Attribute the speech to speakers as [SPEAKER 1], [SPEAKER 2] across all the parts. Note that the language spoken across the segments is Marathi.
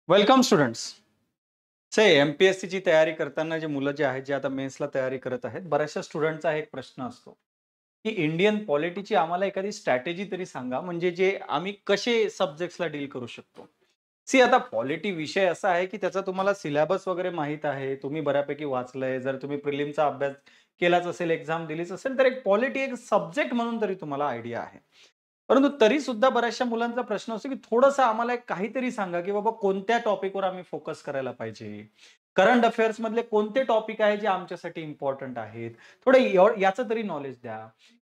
[SPEAKER 1] Welcome students. एमपीएससी ची तयारी करताना जे मुलं जे आहेत, जे आता मेन्सला तयारी करत आहेत, बऱ्याचशा स्टुडंटचा एक प्रश्न असतो, की इंडियन पॉलिटीची आम्हाला एखादी स्ट्रॅटेजी तरी सांगा, म्हणजे जे आम्ही कसे सब्जेक्ट्सला डील करू शकतो. आता पॉलिटी विषय असा आहे, की त्याचा तुम्हाला सिलेबस वगैरे माहीत आहे. तुम्ही बऱ्यापैकी वाचलंय. जर तुम्ही प्रिलिमचा अभ्यास केलाच असेल, एक्झाम दिलीच असेल, तर एक पॉलिटी एक सब्जेक्ट म्हणून तरी तुम्हाला आयडिया आहे. परंतु तरी सुद्धा बऱ्याचशा मुलांचा प्रश्न असतो, की थोडंसं आम्हाला एक काहीतरी सांगा, की बाबा कोणत्या टॉपिकवर आम्ही फोकस करायला पाहिजे. करंट अफेअर्स मधले कोणते टॉपिक आहे जे आमच्यासाठी इम्पोर्टंट आहेत. थोडं याचं तरी नॉलेज द्या,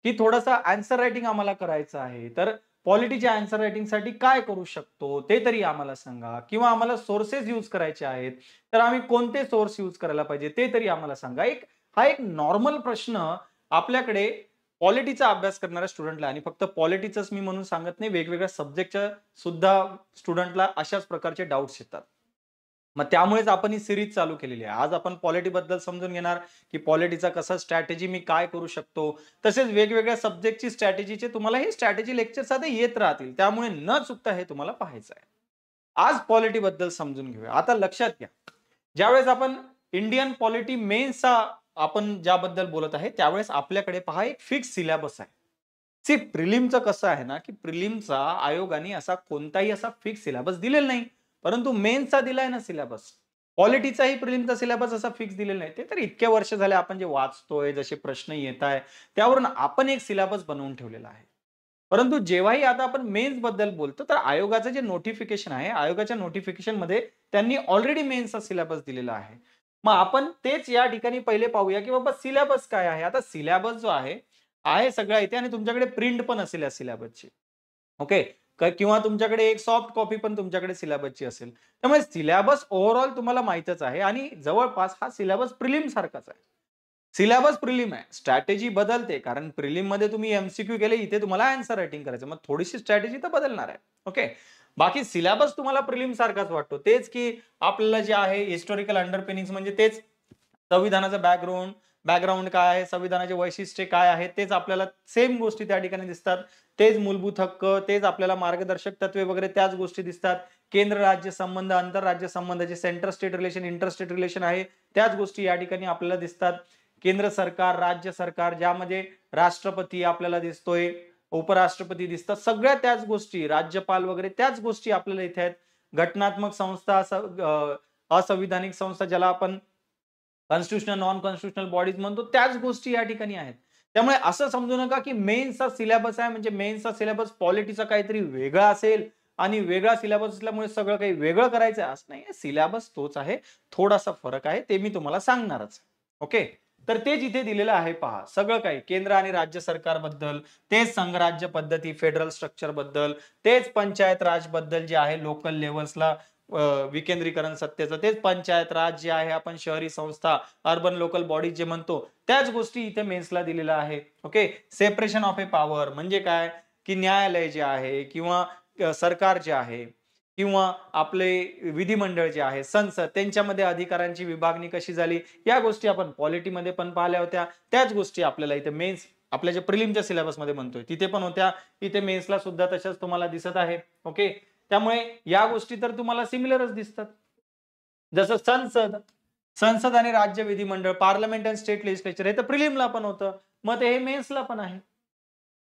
[SPEAKER 1] की थोडंसं आन्सर रायटिंग आम्हाला करायचं आहे. तर पॉलिटीच्या आन्सर रायटिंगसाठी काय करू शकतो ते तरी आम्हाला सांगा, किंवा आम्हाला सोर्सेस यूज करायचे आहेत, तर आम्ही कोणते सोर्स यूज करायला पाहिजे ते तरी आम्हाला सांगा. हा एक नॉर्मल प्रश्न आपल्याकडे पॉलिटीचा अभ्यास करणाऱ्या स्टुडंटला, आणि फक्त पॉलिटीचंच मी म्हणून सांगत नाही, वेगवेगळ्या सब्जेक्टच्या सुद्धा स्टुडंटला अशाच प्रकारचे डाउट्स येतात. मग त्यामुळेच आपण ही सीरीज चालू केलेली आहे. आज आपण पॉलिटी बद्दल समजून घेणार, की पॉलिटीचा कसा स्ट्रॅटेजी मी काय करू शकतो. तसेच वेगवेगळ्या सब्जेक्टची स्ट्रॅटेजीचे तुम्हाला हे स्ट्रॅटेजी लेक्चर्स आता येत राहतील. त्यामुळे न चुकता हे तुम्हाला पाहायचं आहे. आज पॉलिटी बद्दल समजून घेऊया. आता लक्षात घ्या, ज्यावेळेस आपण इंडियन पॉलिटी मेन्सचा आपण ज्याबद्दल बोलत आहे, त्यावेळेस आपल्याकडे पहा एक फिक्स सिलेबस आहे. प्रिलिमचं कसं आहे ना, की प्रिलिमचा आयोगाने असा कोणताही असा फिक्स सिलेबस दिलेला नाही. परंतु मेन्सचा दिलाय ना सिलेबस. पॉलिटीचाही प्रिलिमचा सिलेबस असा फिक्स दिलेला नाही. ते तर इतक्या वर्ष झाले आपण जे वाचतोय, जसे प्रश्न येत आहे, त्यावरून आपण एक सिलेबस बनवून ठेवलेला आहे. परंतु जेव्हाही आता आपण मेन्स बद्दल बोलतो, तर आयोगाचं जे नोटिफिकेशन आहे, आयोगाच्या नोटिफिकेशनमध्ये त्यांनी ऑलरेडी मेन्सचा सिलेबस दिलेला आहे. मग आपण तेच या ठिकाणी पहिले पाहूया, की बाबा सिलेबस काय आहे. आता सिलेबस जो आहे सगळं इथे, आणि तुमच्याकडे प्रिंट पण असेल या सिलेबसची. ओके. किंवा तुमच्याकडे एक सॉफ्ट कॉपी पण तुमच्याकडे सिलेबसची असेल. त्यामुळे सिलेबस ओव्हरऑल तुम्हाला माहीतच आहे, आणि जवळपास हा सिलेबस प्रिलिम सारखाच आहे. सिलेबस प्रिलिम आहे. स्ट्रॅटेजी बदलते, कारण प्रिलिममध्ये तुम्ही एमसीक्यू केले, इथे तुम्हाला आन्सर रायटिंग करायचं. मग थोडीशी स्ट्रॅटेजी तर बदलणार आहे. ओके. बाकी सिलेबस तुम्हाला प्रिलिम सारखाच वाटतो. तेच की आपल्याला जे आहे हिस्टॉरिकल अंडरपिनिंग्स, म्हणजे तेच संविधानाचं बॅकग्राऊंड बॅकग्राऊंड काय आहे, संविधानाचे वैशिष्ट्ये काय आहेत, तेच आपल्याला सेम गोष्टी त्या ठिकाणी दिसतात. तेच मूलभूत हक्क, तेच आपल्याला मार्गदर्शक तत्वे वगैरे त्याच गोष्टी दिसतात. केंद्र राज्य संबंध, आंतरराज्य संबंधाचे centre state relation, inter state relation आहे, त्याच गोष्टी या ठिकाणी आपल्याला दिसतात. केंद्र सरकार, राज्य सरकार, ज्यामध्ये राष्ट्रपती आपल्याला दिसतोय, उपराष्ट्रपती दिसतात, सगळ्या त्याच गोष्टी, राज्यपाल वगैरे त्याच गोष्टी आपल्याला इथे आहेत. घटनात्मक संस्था, असंविधानिक संस्था, ज्याला आपण कॉन्स्टिट्यूशनल, नॉन कॉन्स्टिट्यूशनल बॉडीज म्हणतो, त्याच गोष्टी या ठिकाणी आहेत. त्यामुळे असं समजू नका, की मेन्सचा सिलेबस आहे म्हणजे मेन्सचा सिलेबस पॉलिटीचा काहीतरी वेगळा असेल, आणि वेगळा सिलेबस असल्यामुळे सगळं काही वेगळं करायचं आहे, असं नाही. सिलेबस तोच आहे, थोडासा फरक आहे, ते मी तुम्हाला सांगणारच. ओके. तर ते जिथे दिलेलं आहे पहा, सगळं काही केंद्र आणि राज्य सरकारबद्दल, तेच संघराज्य पद्धती, फेडरल स्ट्रक्चर बद्दल, तेच पंचायत राज बद्दल जे आहे, लोकल लेव्हल्सला विकेंद्रीकरण सत्तेचं, तेच पंचायत राज जे आहे, आपण शहरी संस्था, अर्बन लोकल बॉडी जे म्हणतो, त्याच गोष्टी इथे मेन्सला दिलेल्या आहे. Okay. Separation of A power म्हणजे काय, की न्यायालय जे आहे, किंवा सरकार जे आहे, किंवा आपले विधिमंडळ जे आहे, संसद, त्यांच्यामध्ये अधिकारांची विभागणी कशी झाली, या गोष्टी आपण पॉलिटीमध्ये पण पाहिल्या होत्या. त्याच गोष्टी आपल्याला इथे मेन्स, आपल्या जे प्रिलिमच्या सिलेबसमध्ये म्हणतोय तिथे पण होत्या. इथे मेन्सला सुद्धा तशाच तुम्हाला दिसत आहे. ओके. त्यामुळे या गोष्टी तर तुम्हाला सिमिलरच दिसतात. जसं संसद संसद आणि राज्य विधिमंडळ, पार्लमेंट आणि स्टेट लेजिस्लेचर, हे तर प्रिलिमला पण होतं. मग ते हे मेन्सला पण आहे.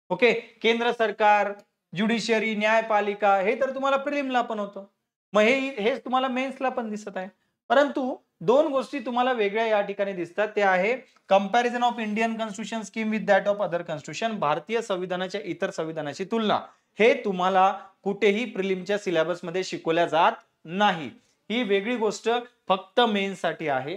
[SPEAKER 1] ओके. केंद्र सरकार, ज्युडिशियरी, न्यायपालिका, हे तर तुम्हाला प्रिलिमला पण होतं. मग हेच तुम्हाला मेन्सला पण दिसत आहे. परंतु दोन गोष्टी तुम्हाला वेगळ्या या ठिकाणी दिसतात. ते आहे comparison of Indian constitution scheme with that of other constitution, भारतीय संविधानाच्या इतर संविधानाची तुलना. हे तुम्हाला कुठेही प्रिलिमच्या सिलेबसमध्ये शिकवल्या जात नाही. ही वेगळी गोष्ट फक्त मेन्ससाठी आहे.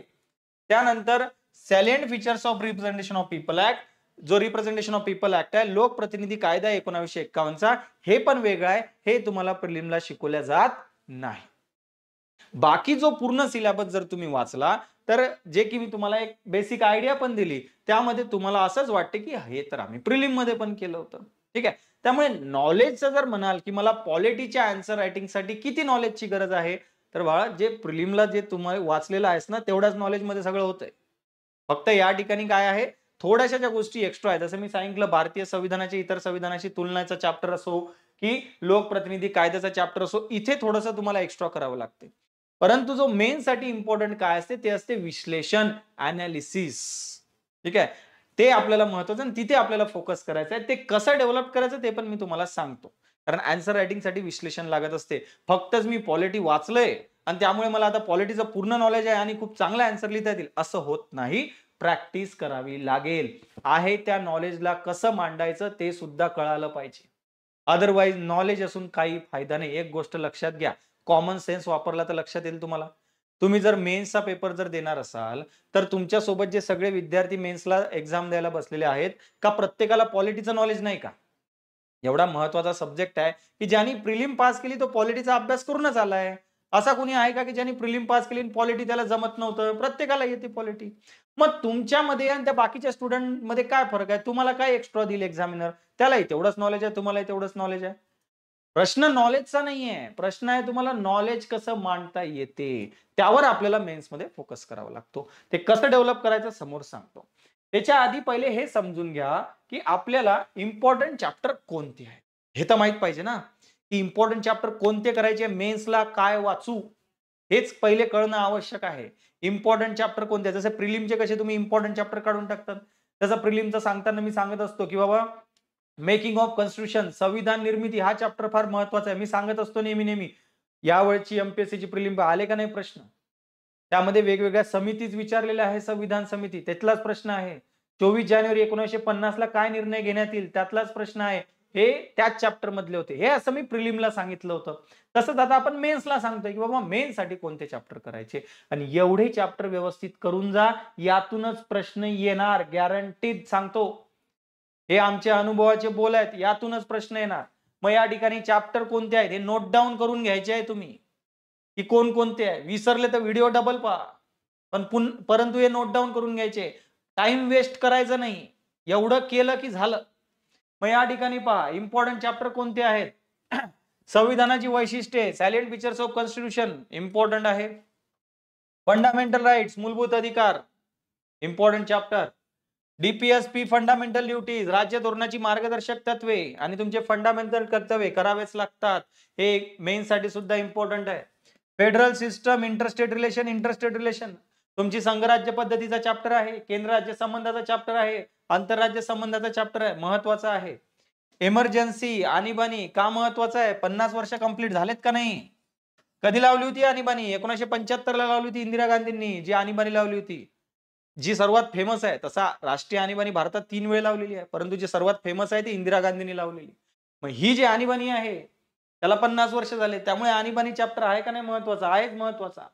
[SPEAKER 1] त्यानंतर salient features of representation of people act, जो रिप्रेझेंटेशन ऑफ पीपल ऍक्ट आहे, लोकप्रतिनिधी कायदा 1951चा, हे पण वेगळं आहे. हे तुम्हाला प्रिलिमला शिकवल्या जात नाही. बाकी जो पूर्ण सिलेबस जर तुम्ही वाचला, तर जे की मी तुम्हाला एक बेसिक आयडिया पण दिली, त्यामध्ये तुम्हाला असंच वाटते, की हे तर आम्ही प्रिलिम मध्ये पण केलं होतं. ठीक आहे. त्यामुळे नॉलेजचं जर म्हणाल, की मला पॉलिटीच्या आन्सर रायटिंगसाठी किती नॉलेजची गरज आहे, तर बाळा, जे प्रिलिमला जे तुम्हाला वाचलेलं आहेस ना, तेवढ्याच नॉलेजमध्ये सगळं होतंय. फक्त या ठिकाणी काय आहे, थोड्याशा ज्या गोष्टी एक्स्ट्रा आहेत, जसं मी सांगितलं, भारतीय संविधानाची इतर संविधानाशी तुलनाचा चॅप्टर असो, की लोकप्रतिनिधी कायद्याचा चॅप्टर असो, इथे थोडंसं तुम्हाला एक्स्ट्रा करावं लागते. परंतु जो मेन साठी इम्पॉर्टंट काय असते ते असते विश्लेषण, अनालिसिस. ठीक आहे, ते आपल्याला महत्वाचं आणि तिथे आपल्याला फोकस करायचं आहे. ते कसं डेव्हलप करायचं ते पण मी तुम्हाला सांगतो. कारण आन्सर रायटिंग साठी विश्लेषण लागत असते. फक्तच मी पॉलिटी वाचलंय आणि त्यामुळे मला आता पॉलिटीचं पूर्ण नॉलेज आहे आणि खूप चांगला आन्सर लिहिता येतील असं होत नाही. प्रॅक्टिस करावी लागेल. आहे त्या नॉलेजला कसं मांडायचं ते सुद्धा कळालं पाहिजे. अदरवाईज नॉलेज असून काही फायदा नाही. एक गोष्ट लक्षात घ्या, कॉमन सेन्स वापरला तर लक्षात येईल तुम्हाला. तुम्ही जर मेन्सचा पेपर जर देणार असाल तर तुमच्या सोबत जे सगळे विद्यार्थी मेन्सला एक्झाम द्यायला बसलेले आहेत, का प्रत्येकाला पॉलिटीचं नॉलेज नाही का? एवढा महत्वाचा सब्जेक्ट आहे की ज्यांनी प्रिलिम पास केली तो पॉलिटीचा अभ्यास करूनच आलाय. असा कोणी आहे का की ज्यांनी प्रिलिम पास केली आणि पॉलिटी त्याला जमत नव्हतं? प्रत्येकाला येते पॉलिटी. मग तुमच्यामध्ये आणि त्या बाकीच्या स्टुडंट मध्ये काय फरक आहे? तुम्हाला काय एक्स्ट्रा दिल एक्झामिनर? त्यालाही तेवढंच नॉलेज आहे, तुम्हालाही तेवढंच नॉलेज आहे. प्रश्न नॉलेजचा नाहीये, प्रश्न आहे तुम्हाला नॉलेज कसं मांडता येते. त्यावर आपल्याला मेन्स मध्ये फोकस करावा लागतो. ते कसं डेव्हलप करायचं समोर सांगतो. त्याच्या आधी पहिले हे समजून घ्या की आपल्याला इम्पॉर्टंट चॅप्टर कोणते आहेत हे तर माहित पाहिजे ना, की इम्पॉर्टंट चॅप्टर कोणते करायचे, मेन्सला काय वाचू हेच पहिले कळणं आवश्यक आहे. इम्पॉर्टंट चॅप्टर कोणते, जसे प्रिलिमचे कसे तुम्ही इम्पॉर्टंट चॅप्टर काढून टाकतात, तसं प्रिलिमचं सांगताना मी सांगत असतो की बाबा मेकिंग ऑफ कॉन्स्टिट्यूशन, संविधान निर्मिती हा चॅप्टर फार महत्वाचा आहे. मी सांगत असतो नेहमी नेहमी. यावेळची एमपीएससीची प्रिलिम आले का नाही प्रश्न, त्यामध्ये वेगवेगळ्या समितीच विचारलेल्या आहे. संविधान समिती त्यातलाच प्रश्न आहे. 24 जानेवारी 1950 ला काय निर्णय घेण्यात येईल त्यातलाच प्रश्न आहे. हे त्याच चॅप्टर मधले होते. हे असं मी प्रिलिमला सांगितलं होतं. तसंच आता आपण मेन्सला सांगतोय की बाबा मेन्स साठी कोणते चॅप्टर करायचे आणि एवढे चॅप्टर व्यवस्थित करून जा, यातूनच प्रश्न येणार, गॅरंटीड सांगतो. हे आमच्या अनुभवाचे बोल आहेत, यातूनच प्रश्न येणार. मग या ठिकाणी चॅप्टर कोणते आहेत हे नोट डाऊन करून घ्यायचे आहे तुम्ही, की कोणकोणते आहे. विसरले तर व्हिडिओ डबल पहा, पण परंतु हे नोट डाऊन करून घ्यायचे. टाइम वेस्ट करायचा नाही. एवढं केलं की झालं. मग या ठिकाणी पहा इम्पॉर्टंट चॅप्टर कोणते आहेत. संविधानाची वैशिष्ट्ये, silent features of constitution important आहे. फंडामेंटल राईट्स, मूलभूत अधिकार important chapter. DPSP fundamental duties, राज्य धोरणाची मार्गदर्शक तत्वे आणि तुमचे फंडामेंटल कर्तव्य करावेच लागतात. हे मेन्स साठी सुद्धा इम्पॉर्टंट आहे. फेडरल सिस्टम, इंटरस्टेट रिलेशन तुमची संघराज्य पद्धतीचा चॅप्टर आहे. केंद्र राज्य संबंधाचा चॅप्टर आहे. आंतरराज्य संबंधाचा चॅप्टर आहे, महत्वाचा आहे. इमर्जन्सी, आणीबाणी का महत्वाचा आहे? 50 वर्ष कंप्लीट झालेत का नाही? कधी लावली होती आणीबाणी? 1975 ला लावली होती इंदिरा गांधींनी, जी आणीबाणी लावली होती, जी सर्वात फेमस आहे. तसा राष्ट्रीय आणीबाणी भारतात 3 वेळा लावलेली आहे, परंतु जी सर्वात फेमस आहे ती इंदिरा गांधींनी लावलेली. मग ही जी आणीबाणी आहे त्याला 50 वर्ष झाले, त्यामुळे आणीबाणी चॅप्टर आहे का नाही महत्वाचा? आहेच महत्वाचा.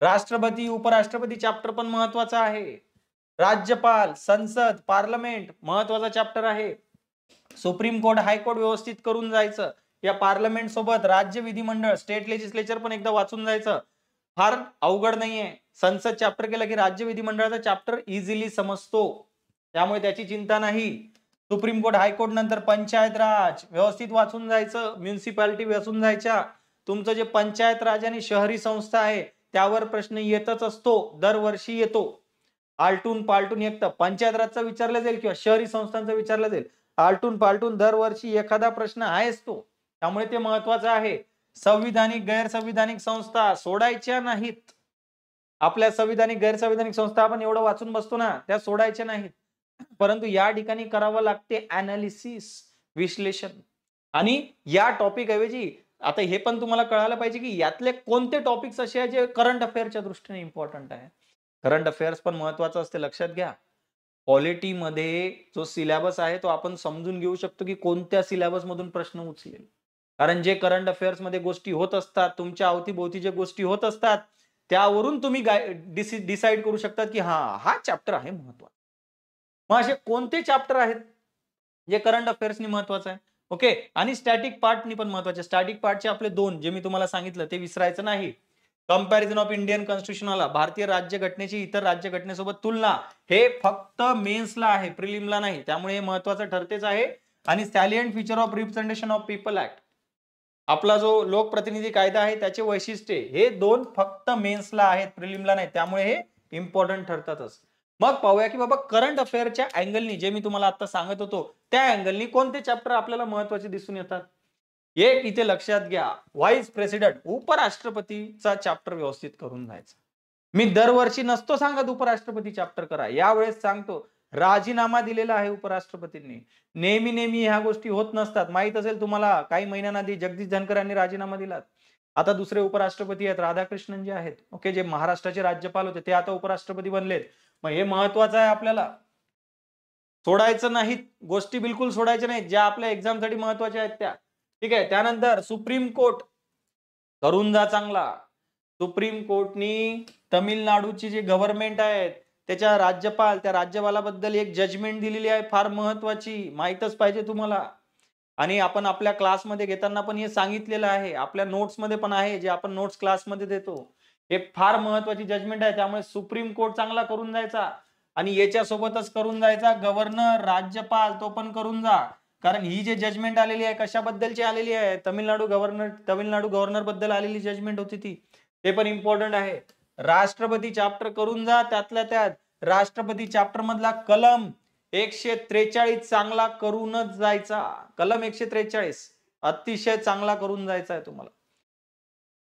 [SPEAKER 1] राष्ट्रपती उपराष्ट्रपती चॅप्टर पण महत्वाचा आहे. राज्यपाल, संसद, पार्लमेंट महत्वाचा चॅप्टर आहे. सुप्रीम कोर्ट, हायकोर्ट व्यवस्थित करून जायचं. या पार्लमेंट सोबत राज्य विधिमंडळ, स्टेट लेजिस्लेचर पण एकदा वाचून जायचं. फार अवघड नाहीये. संसद चॅप्टर केला की राज्य विधिमंडळाचा चॅप्टर इझिली समजतो, त्यामुळे त्याची चिंता नाही. सुप्रीम कोर्ट, हायकोर्ट नंतर पंचायत राज व्यवस्थित वाचून जायचं. म्युन्सिपालिटी वाचून जायच्या. तुमचं जे पंचायत राज आणि शहरी संस्था आहे त्यावर प्रश्न येतच असतो, दरवर्षी येतो. आलटून पालटून एक तर पंचायत राजचा विचारला जाईल किंवा शहरी संस्थांचा विचारला जाईल. आलटून पालटून दरवर्षी एखादा प्रश्न आहेच तो, त्यामुळे ते महत्वाचं आहे. संविधानिक गैरसंविधानिक संस्था सोडायच्या नाहीत. आपल्या संविधानिक गैरसंविधानिक संस्था आपण एवढं वाचून बसतो ना, त्या सोडायच्या नाहीत. परंतु या ठिकाणी करावं लागते अनालिसिस, विश्लेषण. आणि या टॉपिक ऐवजी आता हे पण तुम्हाला कळायला पाहिजे की यातले कोणते टॉपिक्स असे आहेत जे करंट अफेअरच्या दृष्टीने इम्पॉर्टंट आहे. करंट अफेअर्स पण महत्वाचं असते, लक्षात घ्या. पॉलिटीमध्ये जो सिलेबस आहे तो आपण समजून घेऊ शकतो की कोणत्या सिलेबस मधून प्रश्न उचलेल. कारण जे करंट अफेअर्स मध्ये गोष्टी होत असतात, तुमच्या अवतीभोवती जे गोष्टी होत असतात, त्यावरून तुम्ही डिसाईड करू शकता की हा चॅप्टर आहे महत्वाचा. मग असे कोणते चॅप्टर आहेत जे करंट अफेअर्सनी महत्वाचं आहे? ओके. आणि स्टॅटिक पार्टनी पण महत्वाचे. स्टॅटिक पार्टचे आपले 2 जे मी तुम्हाला सांगितलं ते विसरायचं नाही. कंपॅरिझन ऑफ इंडियन कॉन्स्टिट्यूशनला, भारतीय राज्यघटनेची इतर राज्यघटनेसोबत तुलना, हे फक्त मेन्सला आहे, प्रिलिमला नाही. त्यामुळे हे महत्वाचं ठरतेच आहे. आणि salient feature of representation of people act, आपला जो लोकप्रतिनिधी कायदा आहे त्याचे वैशिष्ट्ये, हे 2 फक्त मेन्सला आहेत, प्रिलिमला नाही. त्यामुळे हे इम्पॉर्टंट ठरतातच. मग पाहूया की बाबा करंट अफेअरच्या अँगलनी, जे मी तुम्हाला आता सांगत होतो त्या अँगलनी कोणते चॅप्टर आपल्याला महत्वाचे दिसून येतात. एक इथे लक्षात घ्या, व्हाईस प्रेसिडेंट उपराष्ट्रपतीचा चॅप्टर व्यवस्थित करून जायचा. मी दरवर्षी नसतो सांगत उपराष्ट्रपती चॅप्टर करा, यावेळेस सांगतो. राजीनामा दिलेला आहे उपराष्ट्रपतींनी. नेहमी नेहमी ह्या गोष्टी होत नसतात. माहित असेल तुम्हाला, काही महिन्यांआधी जगदीश धनकर यांनी राजीनामा दिला. आता दुसरे उपराष्ट्रपती आहेत, राधाकृष्णन जे आहेत, ओके, जे महाराष्ट्राचे राज्यपाल होते, ते आता उपराष्ट्रपती बनलेत. मग हे महत्वाचं आहे आपल्याला. सोडायचं नाहीत गोष्टी, बिलकुल सोडायच्या नाहीत, ज्या आपल्या एक्झामसाठी महत्वाच्या आहेत त्या. ठीक आहे. त्यानंतर सुप्रीम कोर्ट करून जा चांगला. सुप्रीम कोर्टनी तमिळनाडूची जे गव्हर्नमेंट आहेत त्याच्या राज्यपाल, त्या राज्यपालाबद्दल एक जजमेंट दिलेली आहे, फार महत्वाची, माहीतच पाहिजे तुम्हाला. आणि आपण आपल्या क्लासमध्ये घेताना पण हे सांगितलेलं आहे, आपल्या नोट्समध्ये पण आहे, जे आपण नोट्स क्लासमध्ये देतो. हे फार महत्वाची जजमेंट आहे. त्यामुळे सुप्रीम कोर्ट चांगला करून जायचा. आणि याच्यासोबतच करून जायचा गव्हर्नर, राज्यपाल, तो पण करून जा. कारण ही जे जजमेंट आलेली आहे कशाबद्दलची आलेली आहे, तमिळनाडू गव्हर्नर बद्दल आलेली जजमेंट होती ती, ते पण इम्पॉर्टंट आहे. राष्ट्रपती चॅप्टर करून जा. त्यातल्या त्यात राष्ट्रपती चॅप्टर मधला कलम 143 चांगला करूनच जायचा. कलम 143 अतिशय चांगला करून जायचा आहे तुम्हाला.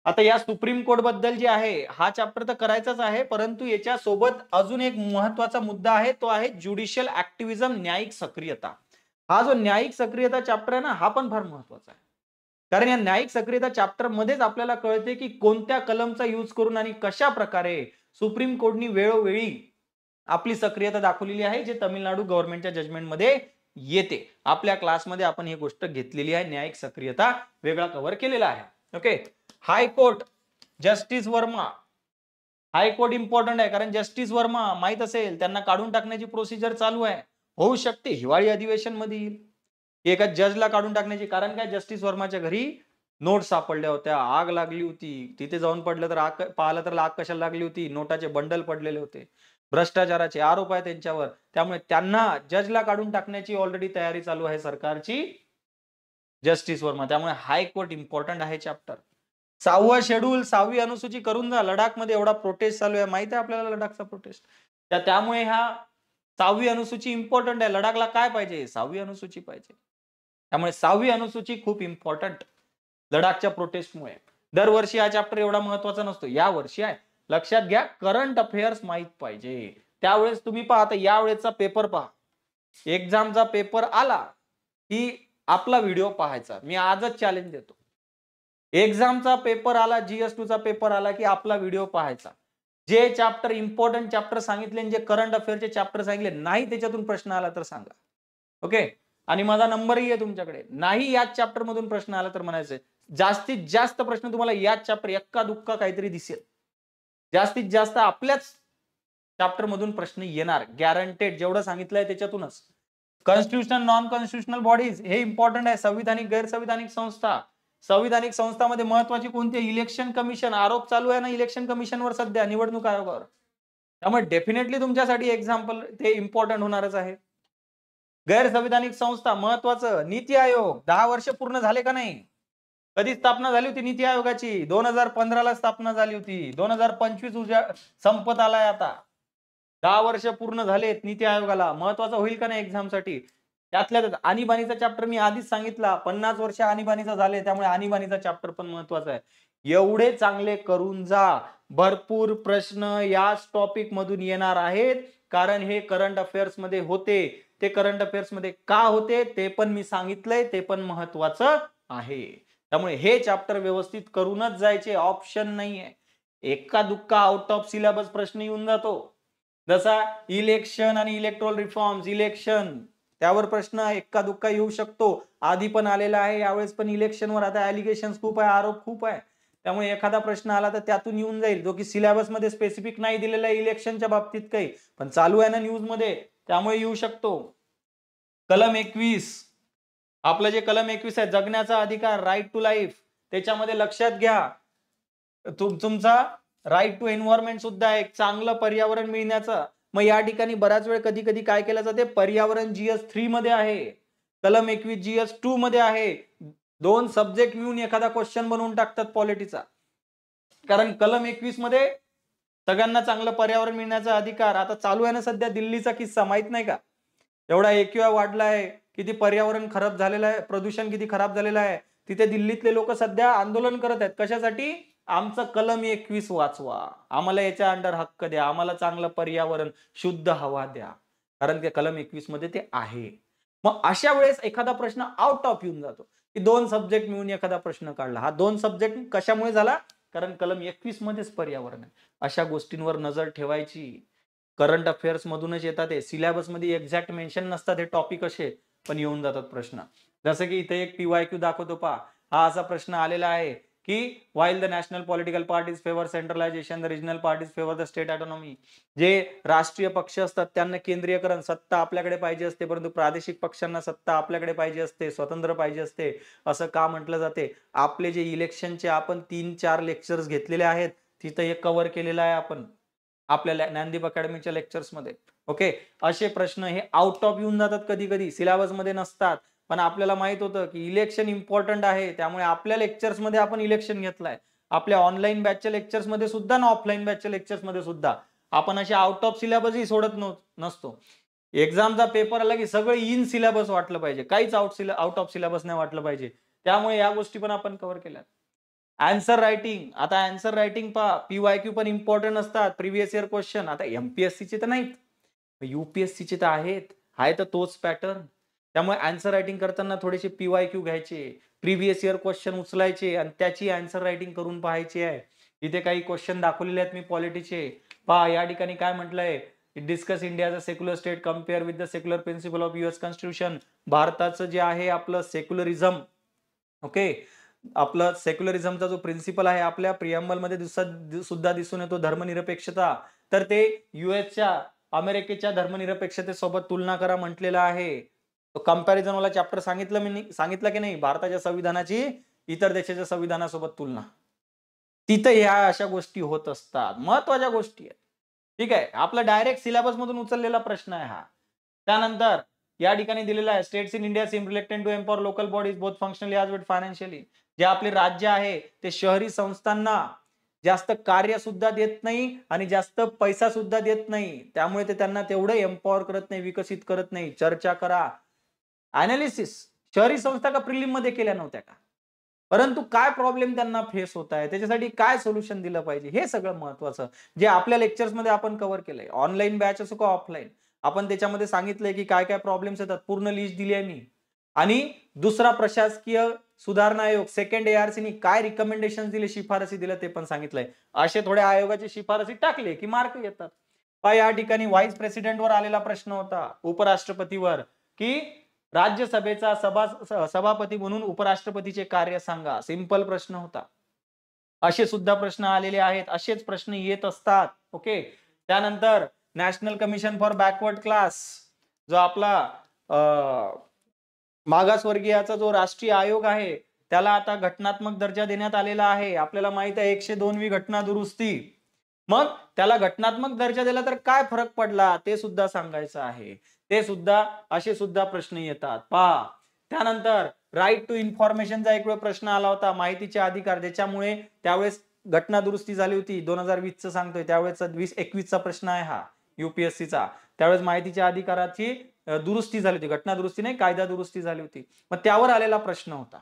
[SPEAKER 1] आता या सुप्रीम कोर्ट बद्दल जे आहे, हा चॅप्टर तर करायचाच आहे, परंतु याच्या सोबत अजून एक महत्वाचा मुद्दा आहे, तो आहे ज्युडिशियल ऍक्टिव्हिजम, न्यायिक सक्रियता. हा जो न्यायिक सक्रियता चॅप्टर आहे ना, हा पण फार महत्वाचा आहे. कारण या न्यायिक सक्रियता चॅप्टर मध्येच आपल्याला कळते की कोणत्या कलमचा यूज करून आणि कशा प्रकारे सुप्रीम कोर्टनी वेळोवेळी आपली सक्रियता दाखवलेली आहे, जे तमिळनाडू गव्हर्नमेंटच्या जजमेंट मध्ये येते. आपल्या क्लासमध्ये आपण ही गोष्ट घेतलेली आहे, न्यायिक सक्रियता वेगळा कव्हर केलेला आहे. Okay. High court, justice Verma. High court important आहे, कारण जस्टिस वर्मा माहित असेल त्यांना काढून टाकण्याची प्रोसिजर चालू आहे. होऊ शकते हिवाळी अधिवेशन मध्ये येईल एका जजला काढून टाकण्याची. कारण काय, जस्टिस वर्माच्या घरी नोट सापडल्या होत्या, आग लागली होती. तिथे जाऊन पडलं तर आग पाहिलं तर आग कशाला लागली होती, नोटाचे बंडल पडलेले होते. भ्रष्टाचाराचे आरोप आहे त्यांच्यावर. त्यामुळे त्यांना जजला काढून टाकण्याची ऑलरेडी तयारी चालू आहे सरकारची, जस्टिस वर्मा. त्यामुळे हायकोर्ट इम्पॉर्टंट आहे चॅप्टर. 6वं शेड्यूल, 6वी अनुसूची करून जा. लडाख मध्ये एवढा प्रोटेस्ट चालू आहे, माहिती आहे आपल्याला लडाखचा प्रोटेस्ट. त्यामुळे ह्या 6वी अनुसूची इम्पॉर्टंट आहे. लडाखला काय पाहिजे, 6वी अनुसूची पाहिजे. त्यामुळे 6वी अनुसूची खूप इम्पॉर्टंट लडाखच्या प्रोटेस्टमुळे. दरवर्षी हा चॅप्टर एवढा महत्वाचा नसतो, या वर्षी आहे. लक्षात घ्या, करंट अफेअर्स माहित पाहिजे. त्यावेळेस तुम्ही पहा, आता यावेळेचा पेपर पहा, एक्झामचा पेपर आला की आपला व्हिडिओ पाहायचा. मी आजच चॅलेंज देतो, एक्झामचा पेपर आला, GS2 चा पेपर आला की आपला व्हिडिओ पाहायचा. जे चॅप्टर इम्पॉर्टंट चॅप्टर सांगितले, जे करंट अफेअरचे चॅप्टर सांगितले नाही, त्याच्यातून प्रश्न आला तर सांगा. ओके. आणि माझा नंबरही आहे तुमच्याकडे. नाही याच चॅप्टर मधून प्रश्न आला तर म्हणायचं जास्तीत जास्त प्रश्न तुम्हाला याच चॅप्टर, एक्का दुक्का काहीतरी दिसेल, जास्तीत जास्त आपल्याच चॅप्टर मधून प्रश्न येणार, गॅरंटेड. जेवढं सांगितलंय त्याच्यातूनच. कॉन्स्टिट्युशनल, नॉन कॉन्स्टिट्युशनल बॉडीज, हे इम्पॉर्टंट आहे. संविधानिक, गैरसंविधानिक संस्था. संविधानिक संस्थांमध्ये महत्वाची कोणती, इलेक्शन कमिशन. आरोप चालू आहे ना इलेक्शन कमिशनवर सध्या, निवडणूक आयोगावर. त्यामुळे डेफिनेटली तुमच्यासाठी एक्झाम्पल ते इम्पॉर्टंट होणारच आहे. गैरसंविधानिक संस्था महत्वाचं. नीती आयोग 10 वर्ष पूर्ण झाले का नाही? कधी स्थापना झाली होती नीती आयोगाची? 2015 ला स्थापना झाली होती. 2025 संपत आलाय आता. 10 वर्ष पूर्ण झालेत नीती आयोगाला. महत्वाचं होईल का नाही एक्झामसाठी? त्यातल्या आणीबाणीचा चॅप्टर मी आधीच सांगितला, 50 वर्ष आणीबाणीचा झाले, त्यामुळे आणीबाणीचा चॅप्टर पण महत्वाचा आहे. एवढे चांगले करून जा. भरपूर प्रश्न याच टॉपिक मधून येणार आहेत, कारण हे करंट अफेअर्स मध्ये होते. ते करंट अफेअर्स मध्ये का होते ते पण मी सांगितलंय, ते पण महत्वाचं आहे. त्यामुळे हे चॅप्टर व्यवस्थित करूनच जायचे, ऑप्शन नाहीये. एका दुक्का आउट ऑफ सिलेबस प्रश्न येऊन जातो. जसा इलेक्शन आणि इलेक्ट्रोल रिफॉर्म्स, इलेक्शन त्यावर प्रश्न एका दुक्का येऊ शकतो. आधी पण आलेला आहे, यावेळेस पण इलेक्शनवर आता अलिगेशन्स खूप आहे, आरोप खूप आहे. त्यामुळे एखादा प्रश्न आला तर त्यातून येऊन जाईल, जो की सिलेबस मध्ये स्पेसिफिक नाही दिलेला आहे इलेक्शनच्या बाबतीत काही, पण चालू आहे ना न्यूज मध्ये, त्यामुळे येऊ शकतो. कलम 21, आपलं जे कलम 21 आहे, जगण्याचा अधिकार, राईट टू लाईफ, त्याच्यामध्ये लक्षात घ्या तुमचा राईट टू एन्व्हायरमेंट सुद्धा एक चांगलं पर्यावरण मिळण्याचं. मग या ठिकाणी बऱ्याच वेळ कधी कधी काय केलं जाते, पर्यावरण GS3 मध्ये आहे, कलम 21 GS2 मध्ये आहे. 2 सब्जेक्ट मिळून एखादा क्वेश्चन बनवून टाकतात पॉलिटीचा. कारण कलम 21 मध्ये सगळ्यांना चांगलं पर्यावरण मिळण्याचा अधिकार. आता चालू आहे ना सध्या दिल्लीचा किस्सा, माहित नाही का? एवढा AQI वाढलाय, किती पर्यावरण खराब झालेलं आहे, प्रदूषण किती खराब झालेलं आहे. तिथे दिल्लीतले लोक सध्या आंदोलन करत आहेत. कशासाठी? आमचं कलम 21 वाचवा, आम्हाला याच्या अंडर हक्क द्या, आम्हाला चांगलं पर्यावरण, शुद्ध हवा द्या, कारण ते कलम 21 मध्ये ते आहे. मग अशा वेळेस एखादा प्रश्न आउट ऑफ येऊन जातो की 2 सब्जेक्ट मिळून एखादा प्रश्न काढला. हा 2 सब्जेक्ट कशामुळे झाला? कारण कलम 21 मध्येच पर्यावरण आहे. अशा गोष्टींवर नजर ठेवायची. करंट अफेअर्स मधूनच येतात ते, सिलेबस मध्ये एक्झॅक्ट मेन्शन नसतात हे टॉपिक असे, पण येऊन जातात प्रश्न. जसं की इथे एक PYQ दाखवतो पहा. हा असा प्रश्न आलेला आहे की while the national political parties favor centralization, the regional parties favor the state autonomy. जे राष्ट्रीय पक्ष असतात त्यांना केंद्रीयकरण, सत्ता आपल्याकडे पाहिजे असते, परंतु प्रादेशिक पक्षांना सत्ता आपल्याकडे पाहिजे असते, स्वतंत्र पाहिजे असते, असं का म्हटलं जाते? आपले जे इलेक्शनचे आपण 3-4 लेक्चर्स घेतलेले आहेत तिथं हे कव्हर केलेलं आहे आपण आपल्या ज्ञानदीप अकॅडमीच्या लेक्चर्स मध्ये. ओके, असे प्रश्न हे आउट ऑफ येऊन जातात, कधी कधी सिलेबस मध्ये नसतात, पण आपल्याला माहित होतं की इलेक्शन इम्पॉर्टंट आहे, त्यामुळे आपल्या लेक्चर्स मध्ये आपण इलेक्शन घेतलाय. आपल्या ऑनलाईन बॅचच्या लेक्चर्स मध्ये सुद्धा ना ऑफलाईन बॅचच्या लेक्चर्स मध्ये सुद्धा आपण असे आउट ऑफ सिलेबसही सोडत नसतो. एक्झामचा पेपर आला की सगळं इन सिलेबस वाटलं पाहिजे, काहीच आउट ऑफ सिलेबस नाही वाटलं पाहिजे. त्यामुळे या गोष्टी पण आपण कव्हर केल्या. आन्सर रायटिंग, आता आन्सर रायटिंग पहा, PYQ पण इम्पॉर्टंट असतात, प्रिव्हियस इयर क्वेश्चन. आता MPSC चे तर नाहीत, UPSC चे तर आहेत, आहे तर तोच पॅटर्न. त्यामुळे आन्सर रायटिंग करताना थोडेसे PYQ घ्यायचे, प्रिव्हियस इयर क्वेश्चन उचलायचे आणि त्याची आन्सर रायटिंग करून पाहायची आहे. इथे काही क्वेश्चन दाखवलेले आहेत मी पॉलिटीचे पहा. या ठिकाणी काय म्हटलंय? डिस्कस इंडियाचा secular state compare with the secular principle of US constitution. भारताचं जे आहे आपलं सेक्युलरिझम, ओके, आपलं सेक्युलरिझमचा जो प्रिन्सिपल आहे आपल्या प्रिअम्बल मध्ये सुद्धा दिसून येतो, धर्मनिरपेक्षता. तर ते युएसच्या, अमेरिकेच्या धर्मनिरपेक्षतेसोबत तुलना करा म्हटलेलं आहे. कंपॅरिझन वाला चॅप्टर सांगितलं की नाही? भारताच्या संविधानाची इतर देशाच्या संविधानासोबत तुलना. तिथं ह्या अशा गोष्टी होत असतात, महत्वाच्या गोष्टी आहेत. ठीक आहे, आपला डायरेक्ट सिलेबस मधून उचललेला प्रश्न आहे हा. त्यानंतर या ठिकाणी दिलेला आहे, states in India seem reluctant to empower local bodies both functionally as well financially. जे आपले राज्य आहे ते शहरी संस्थांना जास्त कार्य सुद्धा देत नाही आणि जास्त पैसा सुद्धा देत नाही, त्यामुळे ते त्यांना तेवढं एम्पॉवर करत नाही, विकसित करत नाही. चर्चा करा, अनालिसिस. शहरी संस्था का प्रिलिम मध्ये केल्या नव्हत्या का? परंतु काय प्रॉब्लेम त्यांना फेस होत आहे, त्याच्यासाठी काय सोल्युशन दिलं पाहिजे, हे सगळं महत्वाचं जे आपल्या लेक्चर्स मध्ये आपण कव्हर केलंय. ऑनलाईन बॅच असो का ऑफलाईन, आपण त्याच्यामध्ये सांगितलंय की काय काय प्रॉब्लेम्स येतात, पूर्ण लिस्ट दिली आहे मी. आणि दुसरा प्रशासकीय सुधारणा आयोग, सेकंड ARC नी काय रिकमेंडेशन दिले, शिफारसी दिल्या ते पण सांगितलंय. असे थोडे आयोगाची शिफारसी टाकले की मार्क येतात. या ठिकाणी व्हाईस प्रेसिडेंटवर आलेला प्रश्न होता, उपराष्ट्रपतीवर, की राज्यसभेचा सभापती म्हणून उपराष्ट्रपतीचे कार्य सांगा. सिंपल प्रश्न होता. असे सुद्धा प्रश्न आलेले आहेत, असेच प्रश्न येत असतात. ओके, त्यानंतर national commission for backward class, जो आपला मागासवर्गीयाचा जो राष्ट्रीय आयोग आहे त्याला आता घटनात्मक दर्जा देण्यात आलेला आहे. आपल्याला माहित आहे 102वी घटना दुरुस्ती. मग त्याला घटनात्मक दर्जा दिला तर काय फरक पडला ते सुद्धा सांगायचं आहे. ते सुद्धा असे सुद्धा प्रश्न येतात पहा. त्यानंतर राईट टू इन्फॉर्मेशनचा एक वेळ प्रश्न आला होता, माहितीचे अधिकार, ज्याच्यामुळे त्यावेळेस घटना दुरुस्ती झाली होती. 2020 सांगतोय, त्यावेळेस 2021चा प्रश्न आहे हा UPSCचा. त्यावेळेस माहितीच्या अधिकाराची दुरुस्ती झाली होती, घटना दुरुस्ती नाही, कायदा दुरुस्ती झाली होती. मग त्यावर आलेला प्रश्न होता.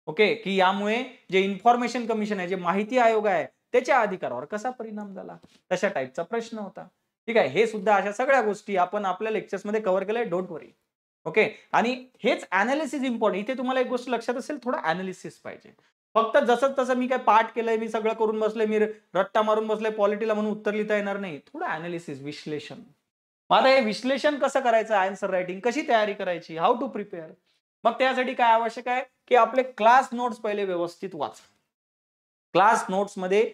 [SPEAKER 1] ओके, की यामुळे जे इन्फॉर्मेशन कमिशन आहे, जे माहिती आयोग आहे, त्याच्या अधिकारावर कसा परिणाम झाला, तशा टाईपचा प्रश्न होता. ठीक आहे, हे सुद्धा अशा सगळ्या गोष्टी आपण आपल्या लेक्चर्स मध्ये कव्हर केलंय, डोंट वरी. ओके, आणि हेच अनालिसिस इम्पॉर्टंट. इथे तुम्हाला एक गोष्ट लक्षात असेल, थोडं अनालिसिस पाहिजे. फक्त जसं तसं मी काय पाठ केलंय, मी सगळं करून बसलोय, मी रट्टा मारून बसलोय पॉलिटीला म्हणून उत्तर लिहिता येणार नाही. थोडं अनालिसिस, विश्लेषण. आता हे विश्लेषण कसं करायचं, आन्सर रायटिंग कशी तयारी करायची, हाऊ टू प्रिपेअर. मग त्यासाठी काय आवश्यक आहे की आपले क्लास नोट्स पहिले व्यवस्थित वाचा. क्लास नोट्स मध्ये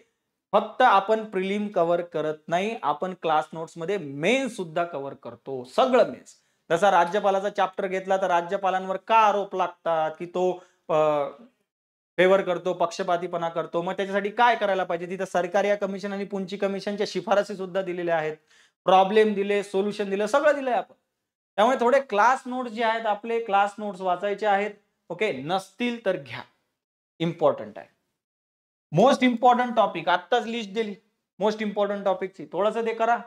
[SPEAKER 1] फक्त आपण प्रिलिम कव्हर करत नाही, आपण क्लास नोट्स मध्ये मेन्स सुद्धा कव्हर करतो, सगळं मेन्स. जसा राज्यपालाचा चॅप्टर घेतला तर राज्यपालांवर का आरोप लागतात की तो फेवर करतो, पक्षपातीपणा करतो. मग त्याच्यासाठी काय करायला पाहिजे, तिथे सरकारी कमिशन आणि पुंची कमिशनच्या शिफारसी सुद्धा दिलेल्या आहेत, प्रॉब्लेम दिले, सोल्युशन दिलं, सगळं दिलंय आपण. त्यामुळे थोडे क्लास नोट्स जे आहेत आपले, क्लास नोट्स वाचायचे आहेत. ओके, नसतील तर घ्या, इम्पॉर्टंट आहे. मोस्ट इम्पॉर्टंट टॉपिक आत्ताच लिस्ट दिली मोस्ट इम्पॉर्टंट टॉपिकची, थोडंसं ते करा.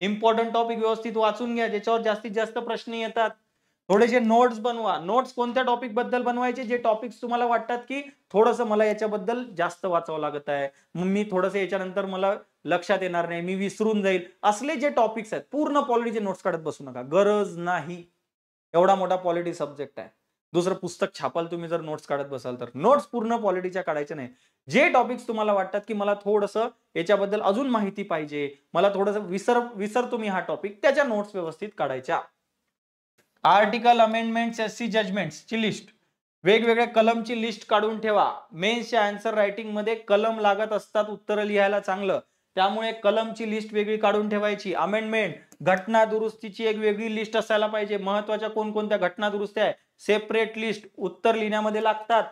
[SPEAKER 1] इम्पॉर्टंट टॉपिक व्यवस्थित वाचून घ्या, ज्याच्यावर जास्तीत जास्त प्रश्न येतात. थोडेसे नोट्स बनवा. नोट्स कोणत्या टॉपिक बद्दल बनवायचे, जे टॉपिक्स तुम्हाला वाटतात की थोडंसं मला याच्याबद्दल जास्त वाचावं लागत आहे, मग मी थोडंसं याच्यानंतर मला लक्षात येणार नाही, मी विसरून जाईल, असले जे टॉपिक्स आहेत पूर्ण पॉलिटीचे नोट्स काढत बसू नका, गरज नाही. एवढा मोठा पॉलिटी सब्जेक्ट आहे. दुसरं पुस्तक छापाल तुम्ही जर नोट्स काढत बसाल तर. नोट्स पूर्ण पॉलिटीच्या काढायच्या नाही. जे टॉपिक्स तुम्हाला वाटतात की मला थोडंसं याच्याबद्दल अजून माहिती पाहिजे, मला थोडंसं विसरतो मी हा टॉपिक, त्याच्या नोट्स व्यवस्थित काढायच्या. आर्टिकल अमेंडमेंट्स, एससी जजमेंट्सची लिस्ट, वेगवेगळ्या कलमची लिस्ट काढून ठेवा. मेन्सच्या आन्सर रायटिंग मध्ये कलम लागत असतात उत्तर लिहायला चांगलं, त्यामुळे कलमची लिस्ट वेगळी काढून ठेवायची. अमेंडमेंट, घटना दुरुस्तीची एक वेगळी लिस्ट असायला पाहिजे. महत्वाच्या कोणकोणत्या घटना दुरुस्त्या आहे, सेपरेट लिस्ट उत्तर लिहिण्यामध्ये लागतात.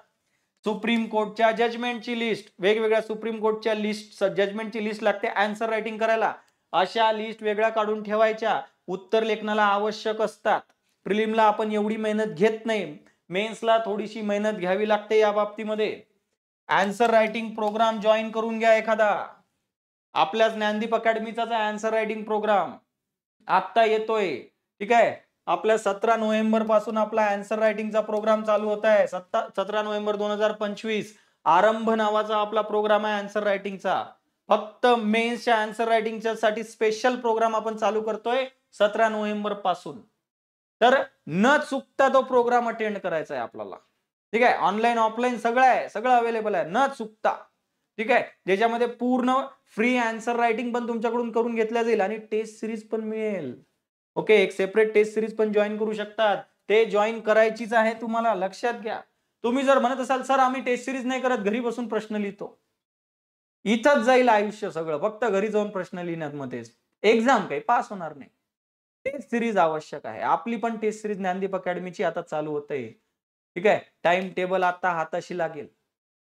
[SPEAKER 1] सुप्रीम कोर्टच्या जजमेंटची लिस्ट, वेगवेगळ्या सुप्रीम कोर्टच्या लिस्ट, जजमेंटची लिस्ट लागते आन्सर रायटिंग करायला. अशा लिस्ट वेगळ्या काढून ठेवायच्या, उत्तर लेखनाला आवश्यक असतात. प्रिलिमला आपण एवढी मेहनत घेत नाही, मेन्सला थोडीशी मेहनत घ्यावी लागते या बाबतीमध्ये. आन्सर रायटिंग प्रोग्राम जॉईन करून घ्या एखादा. आपल्या ज्ञानदीप अकॅडमीचा आन्सर रायटिंग प्रोग्राम आता येतोय, ठीक आहे. आपल्या 17 नोव्हेंबर पासून आपला आन्सर रायटिंगचा प्रोग्राम चालू होत आहे. 17 नोव्हेंबर 2025 आरंभ नावाचा आपला प्रोग्राम आहे आन्सर रायटिंगचा. फक्त मेन्सच्या आन्सर रायटिंगच्या साठी स्पेशल प्रोग्राम आपण चालू करतोय 17 नोव्हेंबर पासून. तर न चुकता तो प्रोग्राम अटेंड करायचा आहे आपल्याला, ठीक आहे. ऑनलाईन ऑफलाईन सगळं आहे, सगळं अवेलेबल आहे, न चुकता, ठीक आहे. ज्याच्यामध्ये पूर्ण फ्री आन्सर रायटिंग पण तुमच्याकडून करून घेतल्या जाईल आणि टेस्ट सिरीज पण मिळेल. ओके, एक सेपरेट टेस्ट सिरीज पण जॉईन करू शकतात. ते जॉईन करायचीच आहे तुम्हाला, लक्षात घ्या. तुम्ही जर म्हणत असाल सर आम्ही टेस्ट सिरीज नाही करत, घरी बसून प्रश्न लिहितो, इथंच जाईल आयुष्य सगळं, फक्त घरी जाऊन प्रश्न लिहिण्यात मध्येच एक्झाम काही पास होणार नाही. टेस्ट सिरीज आवश्यक आहे. आपली पण टेस्ट सिरीज ज्ञानदीप अकॅडमीची आता चालू होते, ठीक आहे. टाइम टेबल आता हाताशी लागेल,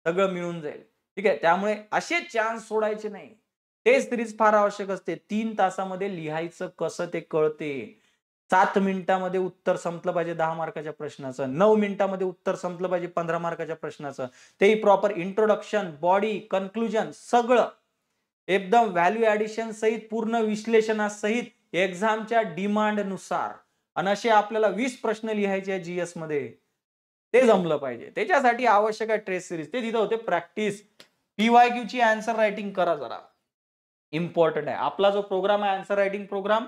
[SPEAKER 1] सगळं मिळून जाईल, ठीक आहे. त्यामुळे असे चान्स सोडायचे नाही. टेस्ट सिरीज फार आवश्यक असते. 3 तासामध्ये लिहायचं कसं ते कळते. 7 मिनिटामध्ये उत्तर संपलं पाहिजे 10 मार्काच्या प्रश्नाचं, 9 मिनिटामध्ये उत्तर संपलं पाहिजे 15 मार्काच्या प्रश्नाचं, तेही प्रॉपर इंट्रोडक्शन, बॉडी, कन्क्लुजन, सगळं एकदम व्हॅल्यू ऍडिशन सहित, पूर्ण विश्लेषणासहित एक्झामच्या डिमांड नुसार. आणि असे आपल्याला 20 प्रश्न लिहायचे आहे जीएस मध्ये, ते जमलं पाहिजे. त्याच्यासाठी आवश्यक आहे टेस्ट सिरीज. ते तिथं होते प्रॅक्टिस. पीवायक्यू ची आन्सर रायटिंग करा जरा, इम्पॉर्टंट आहे. आपला जो प्रोग्राम आहे आन्सर रायटिंग प्रोग्राम,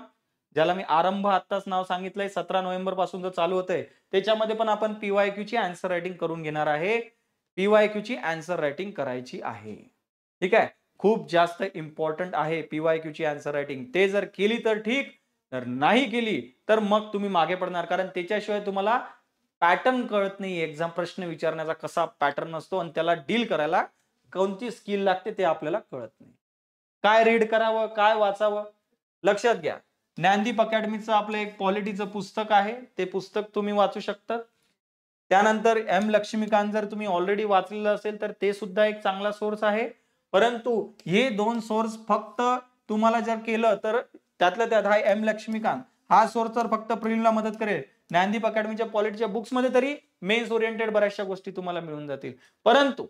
[SPEAKER 1] ज्याला मी आरंभ आत्ताच नाव सांगितलंय, 17 नोव्हेंबर पासून जो चालू होतंय, त्याच्यामध्ये पण आपण पीवायक्यू ची आन्सर रायटिंग करून घेणार आहे. पीवायक्यू ची आन्सर रायटिंग करायची आहे, ठीक आहे. खूप जास्त इम्पॉर्टंट आहे पीवायक्यू ची आन्सर रायटिंग. ते जर केली तर ठीक, तर नाही केली तर मग तुम्ही मागे पडणार. कारण त्याच्याशिवाय तुम्हाला पॅटर्न कळत नाही. एक्झाम प्रश्न विचारण्याचा कसा पॅटर्न असतो आणि त्याला डील करायला कोणती स्किल लागते ते आपल्याला कळत नाही. काय रीड करावं, काय वाचावं, लक्षात घ्या. ज्ञानदीप अकॅडमीचं आपलं एक पॉलिटीचं पुस्तक आहे, ते पुस्तक तुम्ही वाचू शकता. त्यानंतर एम लक्ष्मीकांत जर तुम्ही ऑलरेडी वाचलेलं असेल तर ते सुद्धा एक चांगला सोर्स आहे. परंतु हे 2 सोर्स फक्त तुम्हाला जर केलं तर त्यातल्या त्यात हा एम लक्ष्मीकांत हा सोर्स तर फक्त प्रिलिमला मदत करेल. ज्ञानदीप अकॅडमीच्या पॉलिटीच्या बुक्स मध्ये तरी मेन्स ओरिएंटेड बऱ्याचशा गोष्टी तुम्हाला मिळून जातील. परंतु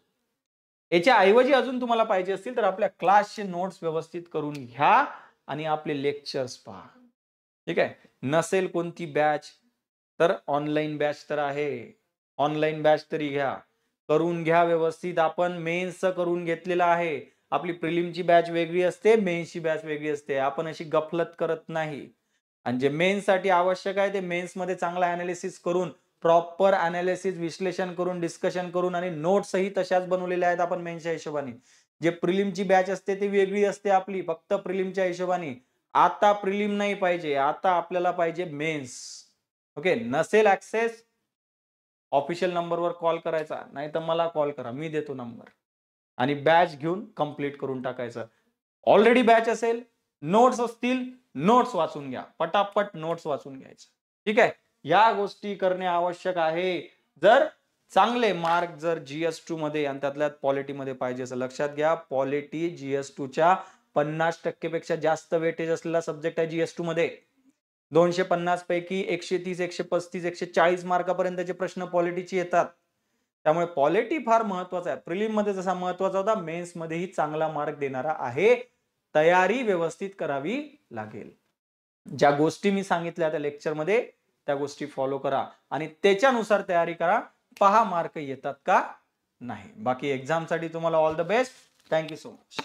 [SPEAKER 1] याच्या ऐवजी अजून तुम्हाला पाहिजे असतील तर आपल्या क्लासचे नोट्स व्यवस्थित करून घ्या आणि आपले लेक्चर्स पहा, ठीक आहे. नसेल कोणती बॅच तर ऑनलाईन बॅच तर आहे, ऑनलाईन बॅच तरी घ्या, करून घ्या व्यवस्थित. आपण मेन्सचं करून घेतलेलं आहे. आपली प्रिलिमची बॅच वेगळी असते, मेन्सची बॅच वेगळी असते. आपण अशी गफलत करत नाही. आणि जे मेन्स साठी आवश्यक आहे ते मेन्स मध्ये चांगला अनालिसिस करून, प्रॉपर अनालिसिस, विश्लेषण करून, डिस्कशन करून आणि नोट्सही तशाच बनवलेल्या आहेत आपण मेन्सच्या हिशोबाने. जे प्रिलिमची बॅच असते ती वेगळी असते आपली, फक्त प्रिलिमच्या हिशोबाने. आता प्रिलिम नाही पाहिजे, आता आपल्याला पाहिजे मेन्स. ओके, नसेल ऍक्सेस ऑफिशियल नंबरवर कॉल करायचा, नाही तर मला कॉल करा, मी देतो नंबर, आणि बॅच घेऊन कंप्लीट करून टाकायचं. ऑलरेडी बॅच असेल, नोट्स असतील, नोट्स वाचून घ्या, पटापट नोट्स वाचून घ्यायचं, ठीक आहे. या गोष्टी करणे आवश्यक आहे जर चांगले मार्क जर GS2 मध्ये आणि त्यातल्या पॉलिटीमध्ये पाहिजे असेल. लक्षात घ्या, पॉलिटी GS2 च्या 50% पेक्षा जास्त वेटेज असलेला सब्जेक्ट आहे GS2 मध्ये. 250 पैकी 130, 135, 140 मार्कापर्यंतचे प्रश्न पॉलिटीचे येतात. त्यामुळे पॉलिटी फार महत्वाचा आहे. प्रिलिम मध्ये जसा महत्वाचा होता, मेन्स मध्येही चांगला मार्क देणारा आहे. तयारी व्यवस्थित करावी लागेल. ज्या गोष्टी मी सांगितल्या त्या लेक्चर मध्ये त्या गोष्टी फॉलो करा आणि त्याच्यानुसार तयारी करा. पहा मार्क येतात का नाही. बाकी एक्झामसाठी तुम्हाला all the best. Thank you so much.